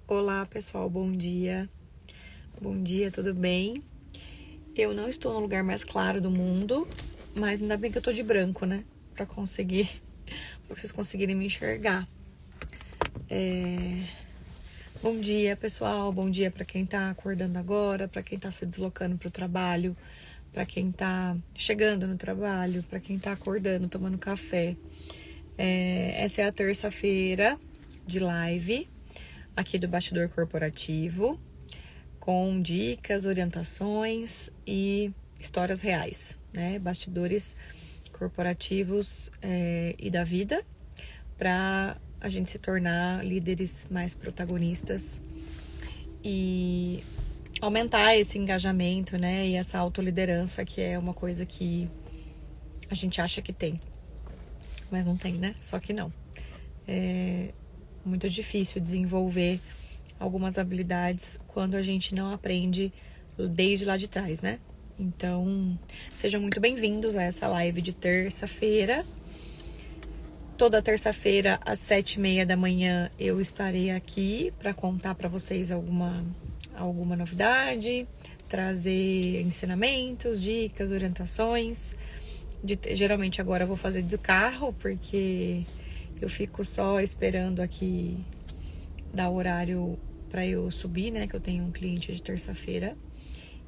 Olá, pessoal, bom dia. Bom dia, tudo bem? Eu não estou no lugar mais claro do mundo, mas ainda bem que eu tô de branco, né? Pra vocês conseguirem me enxergar. Bom dia, pessoal. Bom dia pra quem tá acordando agora, pra quem tá se deslocando pro trabalho, pra quem tá chegando no trabalho, pra quem tá acordando, tomando café. Essa é a terça-feira de live aqui do Bastidor Corporativo, com dicas, orientações e histórias reais, né? Bastidores corporativos e da vida, para a gente se tornar líderes mais protagonistas e aumentar esse engajamento, né? E essa autoliderança, que é uma coisa que a gente acha que tem, mas não tem, né? Só que não. É muito difícil desenvolver algumas habilidades quando a gente não aprende desde lá de trás, né? Então, sejam muito bem-vindos a essa live de terça-feira. Toda terça-feira, às 7h30 da manhã, eu estarei aqui para contar para vocês alguma novidade, trazer ensinamentos, dicas, orientações. Geralmente agora eu vou fazer do carro, porque eu fico só esperando aqui dar o horário para eu subir, né? Que eu tenho um cliente de terça-feira.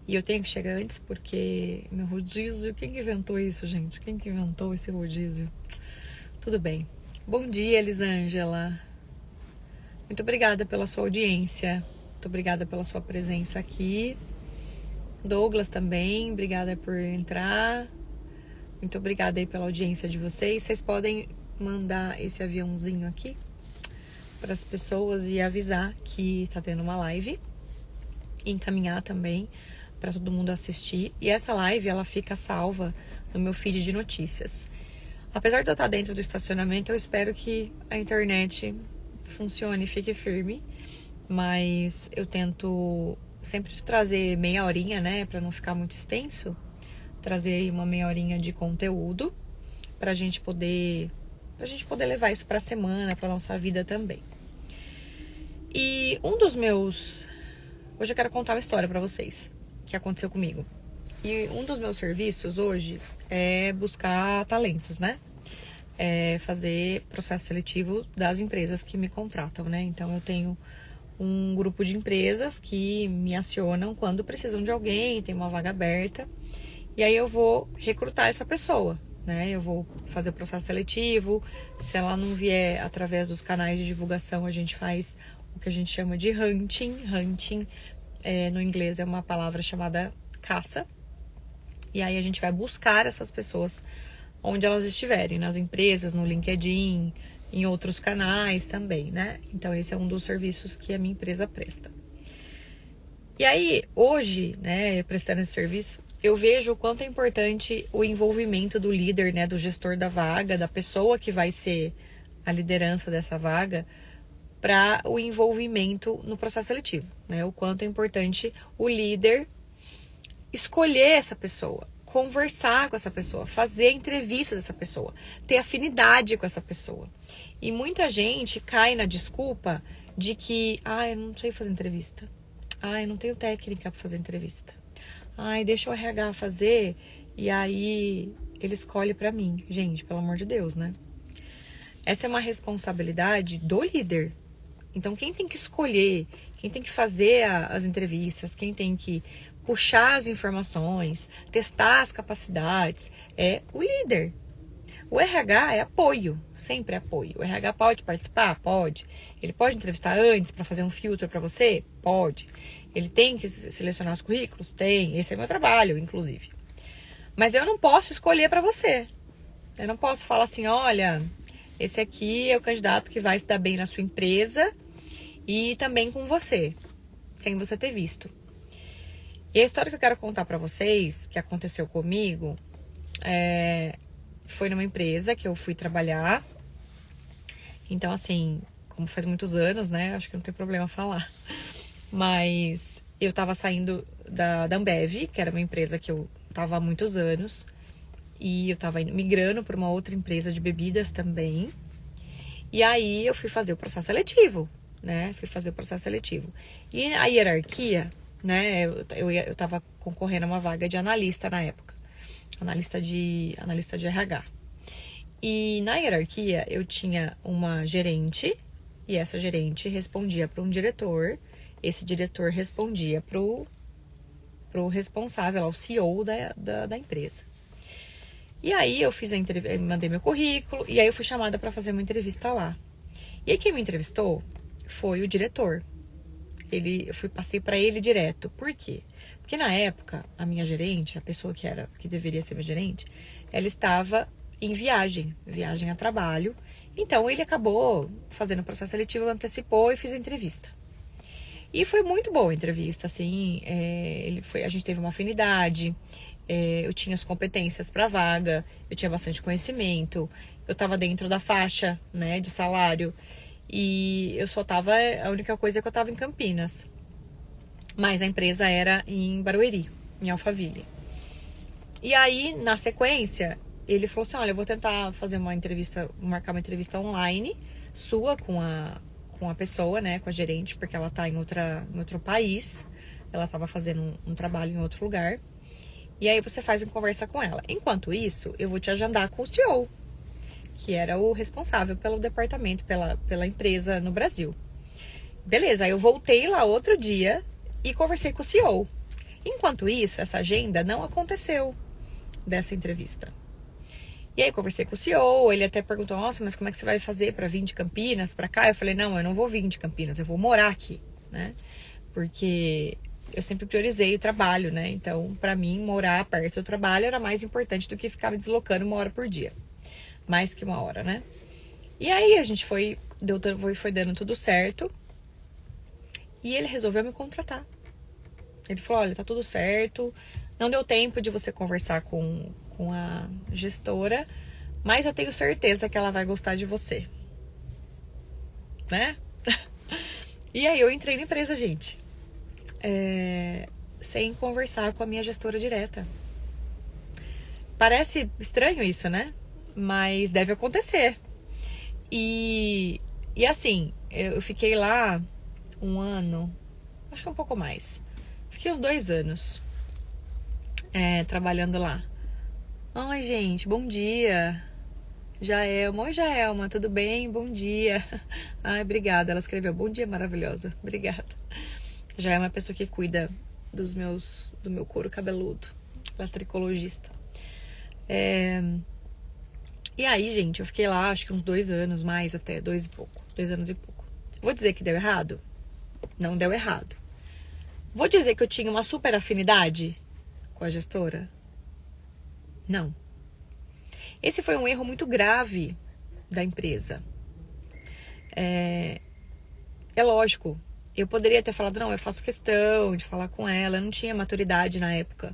E eu tenho que chegar antes, porque meu rodízio... Quem que inventou isso, gente? Quem que inventou esse rodízio? Tudo bem. Bom dia, Elisângela. Muito obrigada pela sua audiência. Muito obrigada pela sua presença aqui. Douglas também, obrigada por entrar. Muito obrigada aí pela audiência de vocês. Vocês podem mandar esse aviãozinho aqui para as pessoas e avisar que tá tendo uma live. E encaminhar também para todo mundo assistir. E essa live, ela fica salva no meu feed de notícias. Apesar de eu estar dentro do estacionamento, eu espero que a internet funcione e fique firme. Mas eu tento sempre trazer meia horinha, né? Para não ficar muito extenso. Trazer uma meia horinha de conteúdo pra gente poder levar isso pra semana, pra nossa vida também. E hoje eu quero contar uma história pra vocês que aconteceu comigo. E um dos meus serviços hoje é buscar talentos, né? É fazer processo seletivo das empresas que me contratam, né? Então eu tenho um grupo de empresas que me acionam quando precisam de alguém, tem uma vaga aberta. E aí eu vou recrutar essa pessoa, né? Eu vou fazer o processo seletivo. Se ela não vier através dos canais de divulgação, a gente faz o que a gente chama de hunting. Hunting, no inglês, é uma palavra chamada caça. E aí a gente vai buscar essas pessoas onde elas estiverem, nas empresas, no LinkedIn, em outros canais também, né? Então esse é um dos serviços que a minha empresa presta. E aí, hoje, né, prestando esse serviço, eu vejo o quanto é importante o envolvimento do líder, né, do gestor da vaga, da pessoa que vai ser a liderança dessa vaga, para o envolvimento no processo seletivo, né? O quanto é importante o líder escolher essa pessoa, conversar com essa pessoa, fazer entrevista dessa pessoa, ter afinidade com essa pessoa. E muita gente cai na desculpa de que, eu não sei fazer entrevista. Eu não tenho técnica para fazer entrevista. Deixa o RH fazer e aí ele escolhe para mim. Gente, pelo amor de Deus, né? Essa é uma responsabilidade do líder. Então, quem tem que escolher, quem tem que fazer as entrevistas, quem tem que puxar as informações, testar as capacidades, é o líder. O RH é apoio, sempre é apoio. O RH pode participar? Pode. Ele pode entrevistar antes para fazer um filtro para você? Pode. Ele tem que selecionar os currículos? Tem. Esse é meu trabalho, inclusive. Mas eu não posso escolher para você. Eu não posso falar assim, olha, esse aqui é o candidato que vai se dar bem na sua empresa e também com você, sem você ter visto. E a história que eu quero contar para vocês, que aconteceu comigo, foi numa empresa que eu fui trabalhar. Então, assim, como faz muitos anos, né? Acho que não tem problema falar. Mas eu tava saindo da Ambev, que era uma empresa que eu tava há muitos anos. E eu tava migrando para uma outra empresa de bebidas também. E aí eu fui fazer o processo seletivo, né? Fui fazer o processo seletivo. E a hierarquia, né? Eu tava concorrendo a uma vaga de analista na época. Analista de RH. E na hierarquia eu tinha uma gerente, e essa gerente respondia para um diretor, esse diretor respondia pro responsável, ao CEO da empresa. E aí eu fiz a entrevista, mandei meu currículo, e aí eu fui chamada para fazer uma entrevista lá. E aí quem me entrevistou foi o diretor. Passei para ele direto. Por quê? Porque na época, a minha gerente, a pessoa que deveria ser minha gerente, ela estava em viagem a trabalho. Então ele acabou fazendo o processo seletivo, antecipou e fiz a entrevista. E foi muito boa a entrevista, assim, a gente teve uma afinidade, eu tinha as competências para a vaga, eu tinha bastante conhecimento, eu estava dentro da faixa, né, de salário, e a única coisa é que eu estava em Campinas, mas a empresa era em Barueri, em Alphaville. E aí, na sequência, ele falou assim, olha, eu vou tentar marcar uma entrevista online sua com a pessoa, né, com a gerente, porque ela tá em outro país, ela tava fazendo um trabalho em outro lugar, e aí você faz em conversa com ela. Enquanto isso, eu vou te agendar com o CEO, que era o responsável pelo departamento, pela empresa no Brasil. Beleza, aí eu voltei lá outro dia e conversei com o CEO. Enquanto isso, essa agenda não aconteceu dessa entrevista. E aí conversei com o CEO, ele até perguntou, nossa, mas como é que você vai fazer para vir de Campinas para cá? Eu falei, não, eu não vou vir de Campinas, eu vou morar aqui, né? Porque eu sempre priorizei o trabalho, né? Então, para mim, morar perto do trabalho era mais importante do que ficar me deslocando 1 hora por dia. Mais que 1 hora, né? E aí a gente foi dando tudo certo e ele resolveu me contratar. Ele falou, olha, tá tudo certo, não deu tempo de você conversar com a gestora, mas eu tenho certeza que ela vai gostar de você, né? E aí eu entrei na empresa, gente, sem conversar com a minha gestora direta. Parece estranho isso, né? Mas deve acontecer. E assim, eu fiquei lá 1 ano, acho que um pouco mais. Fiquei uns 2 anos trabalhando lá. Oi, gente, bom dia. Jaelma, oi, Jaelma, tudo bem? Bom dia. Ai, obrigada. Ela escreveu, bom dia, maravilhosa. Obrigada. Jaelma é uma pessoa que cuida do meu couro cabeludo. Ela é tricologista. E aí, gente, eu fiquei lá, acho que uns 2 anos, mais até, 2 anos e pouco. Vou dizer que deu errado? Não deu errado. Vou dizer que eu tinha uma super afinidade com a gestora? Não. Esse foi um erro muito grave da empresa. É lógico, eu poderia ter falado, não, eu faço questão de falar com ela, eu não tinha maturidade na época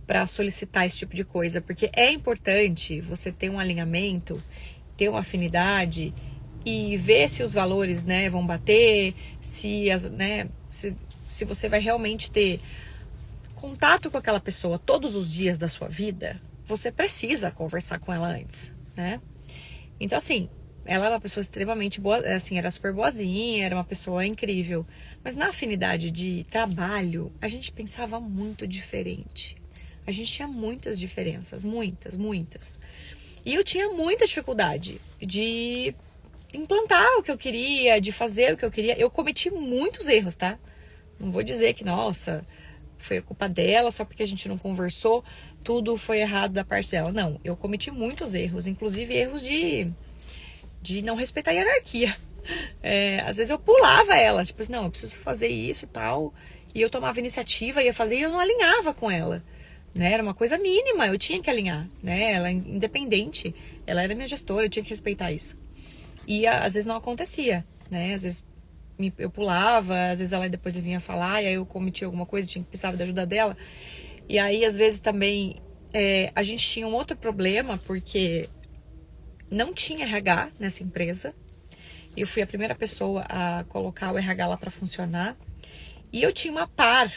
para solicitar esse tipo de coisa, porque é importante você ter um alinhamento, ter uma afinidade e ver se os valores, né, vão bater, se você vai realmente ter contato com aquela pessoa todos os dias da sua vida. Você precisa conversar com ela antes, né? Então, assim, ela é uma pessoa extremamente boa, assim, era super boazinha, era uma pessoa incrível. Mas na afinidade de trabalho, a gente pensava muito diferente. A gente tinha muitas diferenças, muitas. E eu tinha muita dificuldade de implantar o que eu queria, de fazer o que eu queria. Eu cometi muitos erros, tá? Não vou dizer que, nossa, foi a culpa dela só porque a gente não conversou, tudo foi errado da parte dela. Não, eu cometi muitos erros, inclusive erros de não respeitar a hierarquia. Às vezes eu pulava ela, tipo, não, eu preciso fazer isso e tal, e eu tomava iniciativa, ia fazer e eu não alinhava com ela, né? Era uma coisa mínima, eu tinha que alinhar, né? Ela é independente, ela era minha gestora, eu tinha que respeitar isso. E às vezes não acontecia, né? Às vezes eu pulava, às vezes ela depois vinha falar, e aí eu cometi alguma coisa, precisava da ajuda dela. E aí, às vezes também, a gente tinha um outro problema, porque não tinha RH nessa empresa. Eu fui a primeira pessoa a colocar o RH lá para funcionar. E eu tinha uma par,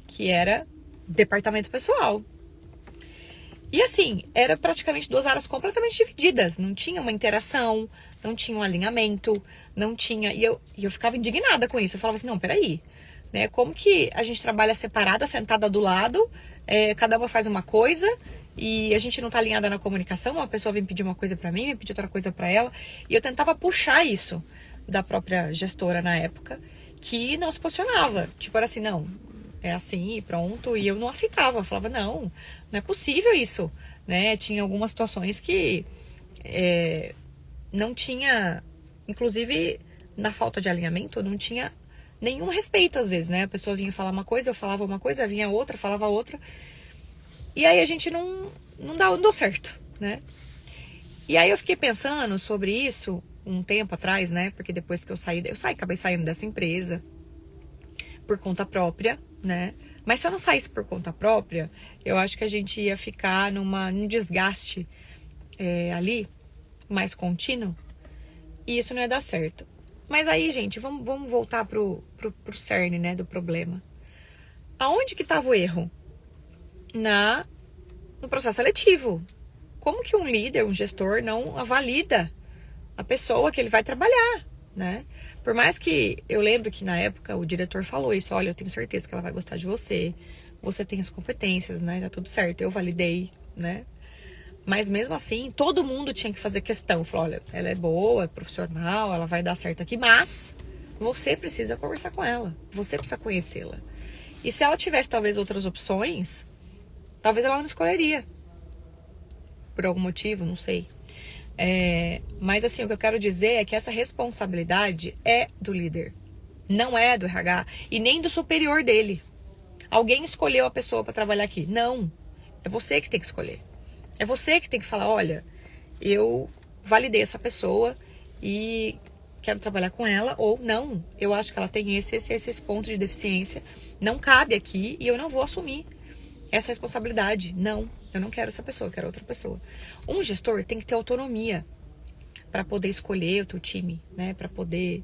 que era departamento pessoal. E assim, era praticamente duas áreas completamente divididas. Não tinha uma interação, não tinha um alinhamento, não tinha... E eu ficava indignada com isso. Eu falava assim, não, peraí. Né? Como que a gente trabalha separada, sentada do lado, cada uma faz uma coisa e a gente não tá alinhada na comunicação? Uma pessoa vem pedir uma coisa pra mim, vem pedir outra coisa pra ela. E eu tentava puxar isso da própria gestora na época, que não se posicionava. Tipo, era assim, não, é assim e pronto. E eu não aceitava. Eu falava, não é possível isso, né? Tinha algumas situações que não tinha, inclusive na falta de alinhamento, não tinha nenhum respeito às vezes, né? A pessoa vinha falar uma coisa, eu falava uma coisa, vinha outra, falava outra. E aí a gente não deu certo, né? E aí eu fiquei pensando sobre isso um tempo atrás, né? Porque depois que acabei saindo dessa empresa por conta própria, né? Mas se eu não saísse por conta própria, eu acho que a gente ia ficar num desgaste ali, mais contínuo, e isso não ia dar certo. Mas aí, gente, vamos voltar pro cerne, né, do problema. Aonde que estava o erro? No processo seletivo. Como que um líder, um gestor, não valida a pessoa que ele vai trabalhar, né? Por mais que eu lembro que na época o diretor falou isso, olha, eu tenho certeza que ela vai gostar de você, você tem as competências, né? Tá tudo certo, eu validei, né? Mas mesmo assim, todo mundo tinha que fazer questão. Falou, olha, ela é boa, é profissional, ela vai dar certo aqui, mas você precisa conversar com ela, você precisa conhecê-la. E se ela tivesse talvez outras opções, talvez ela não escolheria. Por algum motivo, não sei. Mas assim, o que eu quero dizer é que essa responsabilidade é do líder. Não é do RH e nem do superior dele. Alguém escolheu a pessoa para trabalhar aqui. Não. É você que tem que escolher. É você que tem que falar, olha, eu validei essa pessoa e quero trabalhar com ela, ou não, eu acho que ela tem esse ponto de deficiência, não cabe aqui e eu não vou assumir essa responsabilidade. Não, eu não quero essa pessoa, eu quero outra pessoa. Um gestor tem que ter autonomia para poder escolher o teu time, né, para poder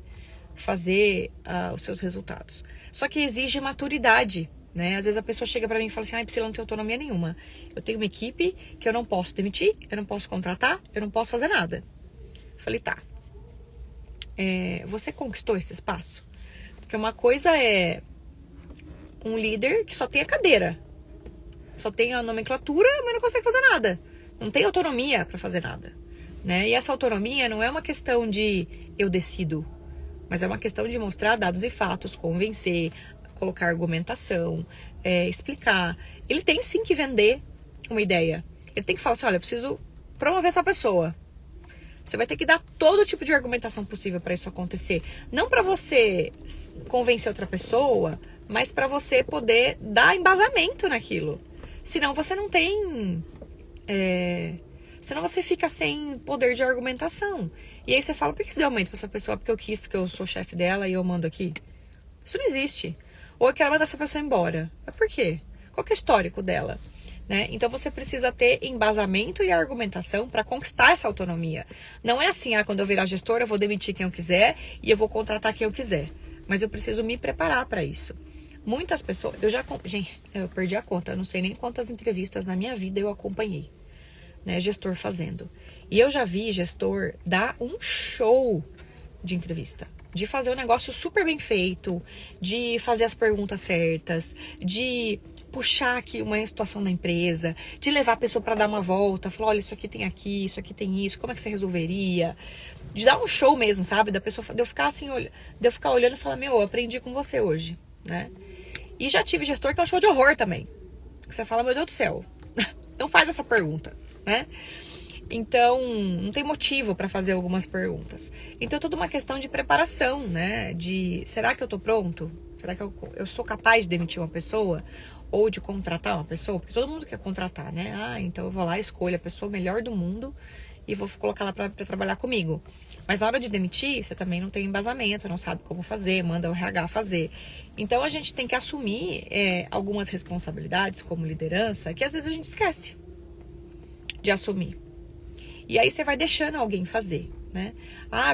fazer os seus resultados. Só que exige maturidade. Né? Às vezes a pessoa chega pra mim e fala assim, Priscila, não tem autonomia nenhuma. Eu tenho uma equipe que eu não posso demitir, eu não posso contratar, eu não posso fazer nada. Eu falei, tá. Você conquistou esse espaço? Porque uma coisa é um líder que só tem a cadeira, só tem a nomenclatura, mas não consegue fazer nada. Não tem autonomia pra fazer nada. Né? E essa autonomia não é uma questão de eu decido, mas é uma questão de mostrar dados e fatos, convencer, colocar argumentação, explicar. Ele tem sim que vender uma ideia. Ele tem que falar assim, olha, eu preciso promover essa pessoa. Você vai ter que dar todo tipo de argumentação possível para isso acontecer. Não para você convencer outra pessoa, mas para você poder dar embasamento naquilo. Senão você não tem... Senão você fica sem poder de argumentação. E aí você fala, por que você deu aumento para essa pessoa? Porque eu quis, porque eu sou chefe dela e eu mando aqui. Isso não existe. Ou eu quero mandar essa pessoa embora. Mas por quê? Qual que é o histórico dela? Né? Então você precisa ter embasamento e argumentação para conquistar essa autonomia. Não é assim, quando eu virar gestora eu vou demitir quem eu quiser e eu vou contratar quem eu quiser. Mas eu preciso me preparar para isso. Muitas pessoas... Gente, eu perdi a conta. Eu não sei nem quantas entrevistas na minha vida eu acompanhei. Né? Gestor fazendo. E eu já vi gestor dar um show de entrevista. De fazer um negócio super bem feito, de fazer as perguntas certas, de puxar aqui uma situação da empresa, de levar a pessoa para dar uma volta, falar, olha, isso aqui tem isso aqui tem isso, como é que você resolveria? De dar um show mesmo, sabe? Da pessoa, de eu ficar assim, de eu ficar olhando e falar, eu aprendi com você hoje, né? E já tive gestor que é um show de horror também. Que você fala, meu Deus do céu, não faz essa pergunta, né? Então, não tem motivo para fazer algumas perguntas. Então, é tudo uma questão de preparação, né? De, será que eu tô pronto? Será que eu sou capaz de demitir uma pessoa? Ou de contratar uma pessoa? Porque todo mundo quer contratar, né? Então eu vou lá, escolho a pessoa melhor do mundo e vou colocar ela para trabalhar comigo. Mas na hora de demitir, você também não tem embasamento, não sabe como fazer, manda o RH fazer. Então, a gente tem que assumir algumas responsabilidades como liderança que às vezes a gente esquece de assumir. E aí você vai deixando alguém fazer, né?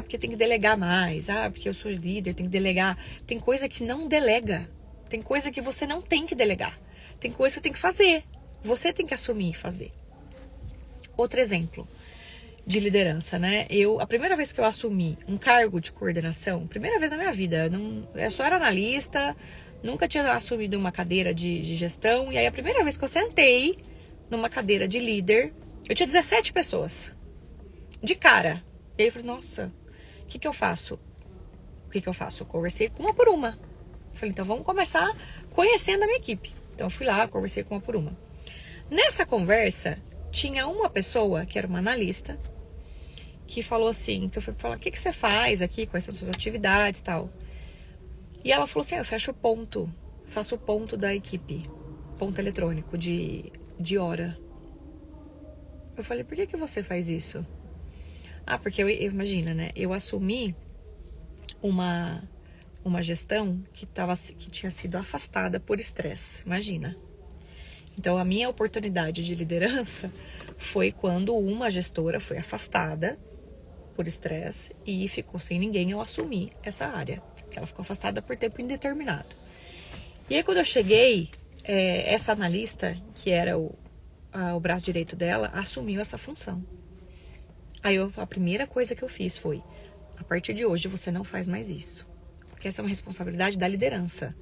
Porque tem que delegar mais. Porque eu sou líder, tem que delegar. Tem coisa que não delega. Tem coisa que você não tem que delegar. Tem coisa que você tem que fazer. Você tem que assumir e fazer, Outro exemplo de liderança, né? A primeira vez que eu assumi um cargo de coordenação, primeira vez na minha vida, eu só era analista, nunca tinha assumido uma cadeira de gestão, e aí a primeira vez que eu sentei numa cadeira de líder, eu tinha 17 pessoas, de cara. E aí eu falei, nossa, o que eu faço? Eu conversei com uma por uma. Falei, então vamos começar conhecendo a minha equipe. Então eu fui lá, conversei com uma por uma. Nessa conversa, tinha uma pessoa, que era uma analista, que falou assim, que eu fui falar, o que você faz aqui, quais são as suas atividades e tal. E ela falou assim, eu faço o ponto da equipe, ponto eletrônico de hora. Eu falei, por que você faz isso? Porque imagina, né, eu assumi uma gestão que tinha sido afastada por estresse, imagina. Então, a minha oportunidade de liderança foi quando uma gestora foi afastada por estresse e ficou sem ninguém, eu assumi essa área. Ela ficou afastada por tempo indeterminado. E aí, quando eu cheguei, essa analista, que era o braço direito dela, assumiu essa função. Aí, a primeira coisa que eu fiz foi, a partir de hoje, você não faz mais isso. Porque essa é uma responsabilidade da liderança.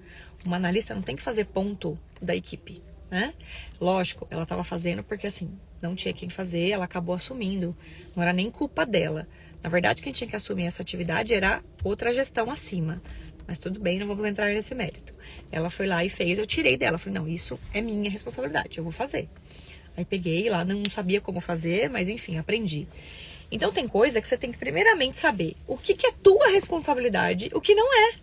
Uma analista não tem que fazer ponto da equipe, né? Lógico, ela estava fazendo porque, assim, não tinha quem fazer, ela acabou assumindo. Não era nem culpa dela. Na verdade, quem tinha que assumir essa atividade era outra gestão acima. Mas tudo bem, não vamos entrar nesse mérito. Ela foi lá e fez, eu tirei dela. Falei, não, isso é minha responsabilidade, eu vou fazer. Aí peguei lá, não sabia como fazer, mas enfim, aprendi. Então tem coisa que você tem que primeiramente saber o que é tua responsabilidade, o que não é.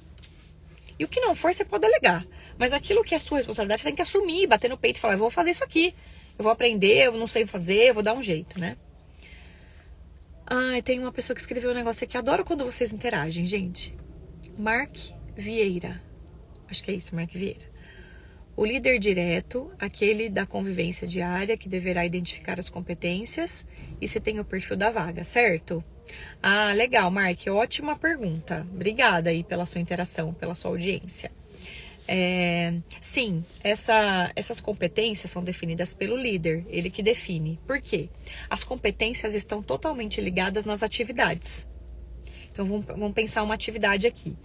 E o que não for, você pode delegar. Mas aquilo que é sua responsabilidade, você tem que assumir, bater no peito e falar, eu vou fazer isso aqui. Eu vou aprender, eu não sei fazer, eu vou dar um jeito, né? Tem uma pessoa que escreveu um negócio aqui, adoro quando vocês interagem, gente. Mark Vieira. Acho que é isso, Mark Vieira. O líder direto, aquele da convivência diária, que deverá identificar as competências e se tem o perfil da vaga, certo? Legal, Mark, ótima pergunta. Obrigada aí pela sua interação, pela sua audiência. Sim, essas competências são definidas pelo líder, ele que define. Por quê? As competências estão totalmente ligadas nas atividades. Então, vamos pensar uma atividade aqui.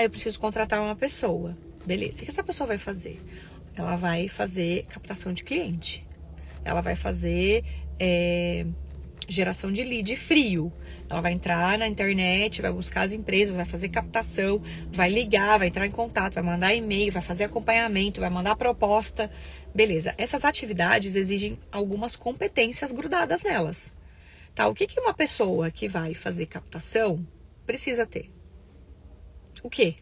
Eu preciso contratar uma pessoa. Beleza, o que essa pessoa vai fazer? Ela vai fazer captação de cliente. Ela vai fazer geração de lead frio. Ela vai entrar na internet, vai buscar as empresas, vai fazer captação, vai ligar, vai entrar em contato, vai mandar e-mail, vai fazer acompanhamento, vai mandar proposta. Beleza, essas atividades exigem algumas competências grudadas nelas. Tá, o que uma pessoa que vai fazer captação precisa ter? O quê?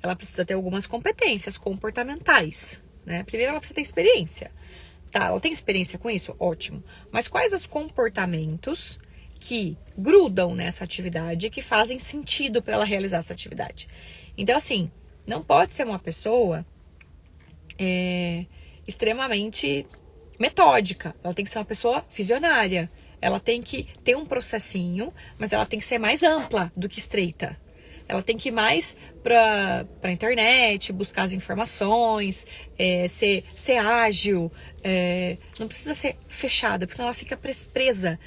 Ela precisa ter algumas competências comportamentais, né? Primeiro, ela precisa ter experiência. Tá, ela tem experiência com isso? Ótimo. Mas quais os comportamentos que grudam nessa atividade, que fazem sentido para ela realizar essa atividade? Então, assim, não pode ser uma pessoa extremamente metódica. Ela tem que ser uma pessoa visionária. Ela tem que ter um processinho, mas ela tem que ser mais ampla do que estreita. Ela tem que ir mais para a internet, buscar as informações, ser ágil, não precisa ser fechada, porque senão ela fica presa.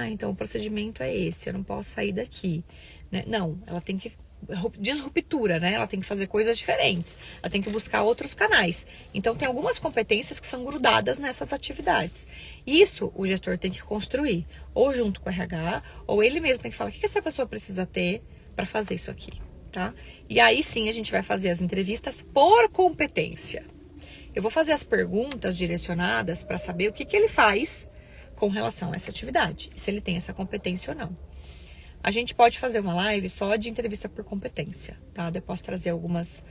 Então o procedimento é esse, eu não posso sair daqui. Né? Não, ela tem que disruptura, né? Ela tem que fazer coisas diferentes, ela tem que buscar outros canais. Então tem algumas competências que são grudadas nessas atividades. Isso o gestor tem que construir, ou junto com o RH, ou ele mesmo tem que falar o que essa pessoa precisa ter para fazer isso aqui, tá? E aí sim a gente vai fazer as entrevistas por competência. Eu vou fazer as perguntas direcionadas para saber o que ele faz com relação a essa atividade, se ele tem essa competência ou não. A gente pode fazer uma live só de entrevista por competência, tá? Eu posso trazer algumas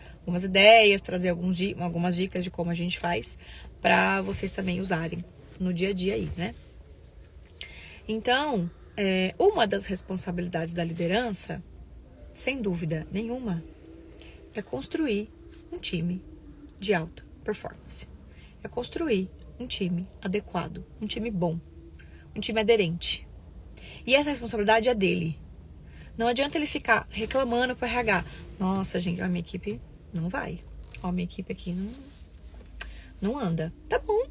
ideias, trazer algumas dicas de como a gente faz para vocês também usarem no dia a dia aí, né? Então, uma das responsabilidades da liderança, sem dúvida nenhuma, é construir um time de alta performance. É construir um time adequado, um time bom, um time aderente. E essa responsabilidade é dele. Não adianta ele ficar reclamando para o RH. Nossa, gente, a minha equipe não vai. Minha equipe aqui não anda. Tá bom.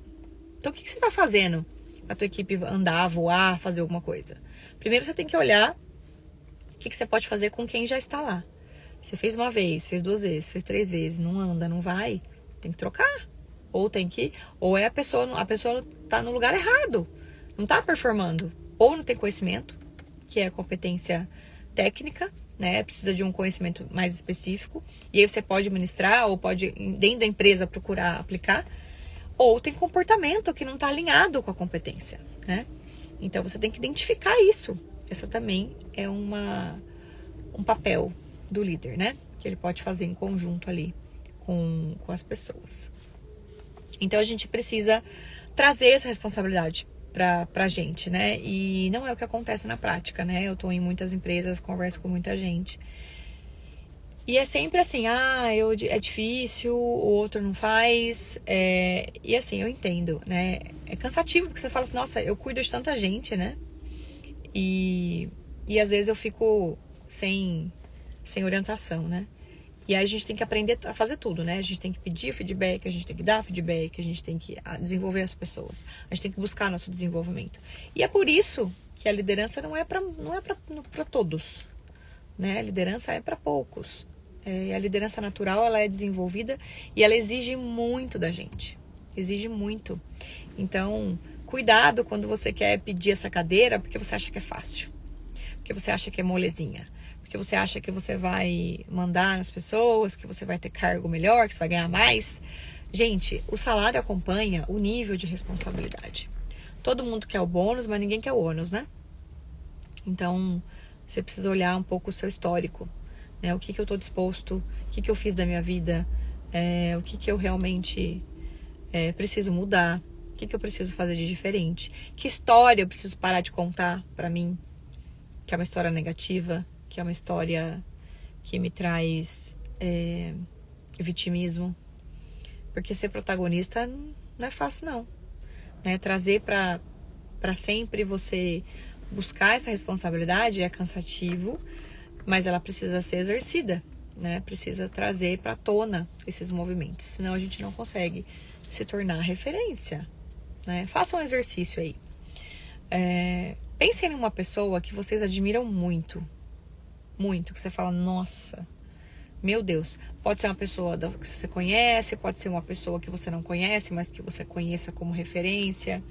Então, o que você está fazendo a tua equipe andar, voar, fazer alguma coisa? Primeiro você tem que olhar o que você pode fazer com quem já está lá. Você fez uma vez, fez 2 vezes, fez 3 vezes, não anda, não vai, tem que trocar. Ou é a pessoa tá no lugar errado, não tá performando. Ou não tem conhecimento, que é a competência técnica, né? Precisa de um conhecimento mais específico. E aí você pode ministrar ou pode, dentro da empresa, procurar aplicar. Ou tem comportamento que não está alinhado com a competência, né? Então você tem que identificar isso. Essa também é um papel do líder, né? Que ele pode fazer em conjunto ali com as pessoas. Então a gente precisa trazer essa responsabilidade pra gente, né? E não é o que acontece na prática, né? Eu tô em muitas empresas, converso com muita gente. E é sempre assim, é difícil, o outro não faz. E assim, eu entendo, né? É cansativo, porque você fala assim, nossa, eu cuido de tanta gente, né? E às vezes eu fico sem orientação, né? E aí a gente tem que aprender a fazer tudo, né? A gente tem que pedir feedback, a gente tem que dar feedback, a gente tem que desenvolver as pessoas. A gente tem que buscar nosso desenvolvimento. E é por isso que a liderança não é para todos, né? A liderança é para poucos. A liderança natural, ela é desenvolvida e ela exige muito da gente. Exige muito. Então, cuidado quando você quer pedir essa cadeira porque você acha que é fácil. Porque você acha que é molezinha. Porque você acha que você vai mandar nas pessoas, que você vai ter cargo melhor, que você vai ganhar mais. Gente, o salário acompanha o nível de responsabilidade. Todo mundo quer o bônus, mas ninguém quer o ônus, né? Então, você precisa olhar um pouco o seu histórico. Né? O que eu estou disposto, o que eu fiz da minha vida, o que eu realmente preciso mudar, o que eu preciso fazer de diferente. Que história eu preciso parar de contar pra mim, que é uma história negativa, que é uma história que me traz vitimismo. Porque ser protagonista não é fácil, não. Né? Trazer para sempre você buscar essa responsabilidade é cansativo, mas ela precisa ser exercida, né? Precisa trazer para tona esses movimentos, senão a gente não consegue se tornar referência, né? Faça um exercício aí. Pensem em uma pessoa que vocês admiram muito, que você fala, nossa, meu Deus. Pode ser uma pessoa que você conhece, pode ser uma pessoa que você não conhece, mas que você conheça como referência.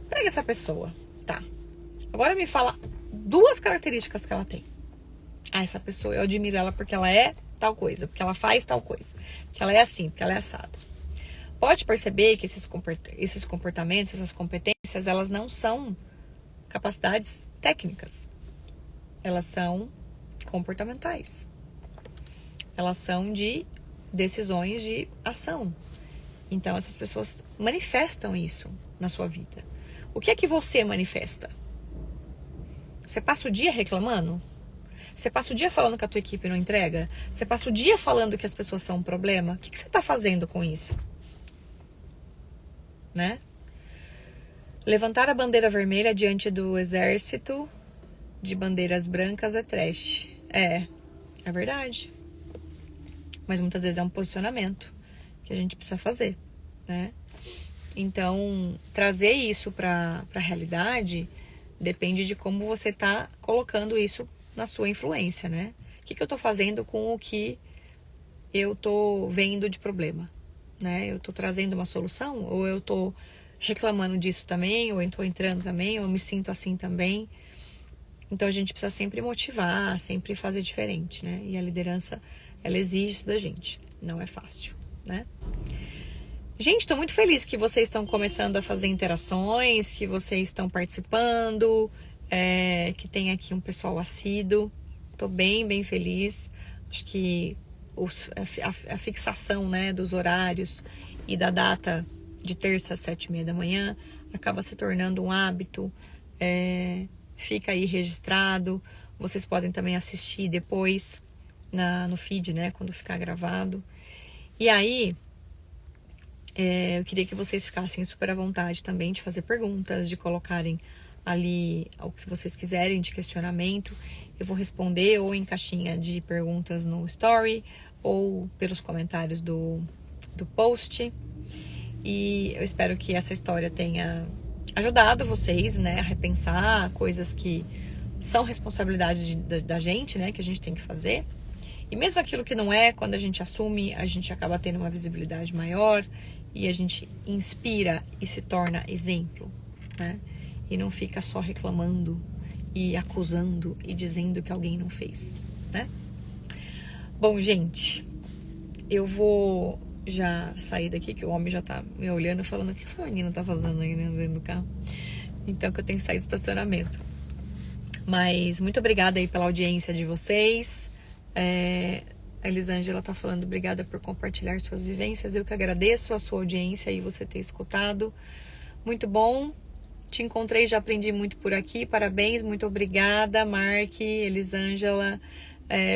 Pega essa pessoa, tá? Agora me fala 2 características que ela tem. Essa pessoa, eu admiro ela porque ela é tal coisa, porque ela faz tal coisa, porque ela é assim, porque ela é assado. Pode perceber que esses comportamentos, essas competências, elas não são capacidades técnicas. Elas são comportamentais. Elas são de decisões de ação. Então, essas pessoas manifestam isso na sua vida. O que é que você manifesta? Você passa o dia reclamando? Você passa o dia falando que a tua equipe não entrega? Você passa o dia falando que as pessoas são um problema? O que você está fazendo com isso? Né? Levantar a bandeira vermelha diante do exército de bandeiras brancas é trash. É verdade. Mas muitas vezes é um posicionamento que a gente precisa fazer, né? Então, trazer isso para a realidade depende de como você está colocando isso na sua influência, né? O que eu estou fazendo com o que eu estou vendo de problema, né? Eu estou trazendo uma solução ou eu estou reclamando disso também, ou eu estou entrando também, ou eu me sinto assim também. Então, a gente precisa sempre motivar, sempre fazer diferente, né? E a liderança, ela exige isso da gente. Não é fácil, né? Gente, estou muito feliz que vocês estão começando a fazer interações, que vocês estão participando, que tem aqui um pessoal assíduo. Estou bem feliz. Acho que a fixação, né, dos horários e da data de terça às 7h30 da manhã acaba se tornando um hábito. Fica aí registrado. Vocês podem também assistir depois no feed, né, quando ficar gravado. E aí, eu queria que vocês ficassem super à vontade também de fazer perguntas, de colocarem ali o que vocês quiserem de questionamento. Eu vou responder ou em caixinha de perguntas no story ou pelos comentários do post. E eu espero que essa história tenha ajudado vocês, né, a repensar coisas que são responsabilidade da gente, né, que a gente tem que fazer. E mesmo aquilo que não é, quando a gente assume, a gente acaba tendo uma visibilidade maior e a gente inspira e se torna exemplo, né? E não fica só reclamando e acusando e dizendo que alguém não fez, né? Bom, gente, eu vou já sair daqui, que o homem já tá me olhando, falando: o que essa menina tá fazendo aí, né, dentro do carro? Então, que eu tenho que sair do estacionamento. Mas muito obrigada aí pela audiência de vocês. A Elisângela tá falando: obrigada por compartilhar suas vivências. Eu que agradeço a sua audiência e você ter escutado. Muito bom. Te encontrei, já aprendi muito por aqui. Parabéns, muito obrigada, Mark, Elisângela,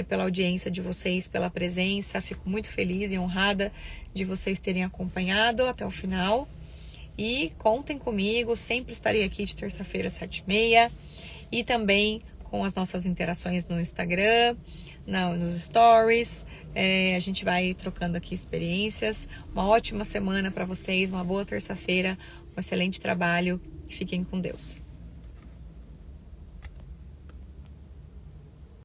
pela audiência de vocês, pela presença. Fico muito feliz e honrada de vocês terem acompanhado até o final. E contem comigo, sempre estarei aqui de terça-feira, 7h30. E também com as nossas interações no Instagram, nos stories. A gente vai trocando aqui experiências. Uma ótima semana para vocês, uma boa terça-feira, um excelente trabalho. Fiquem com Deus.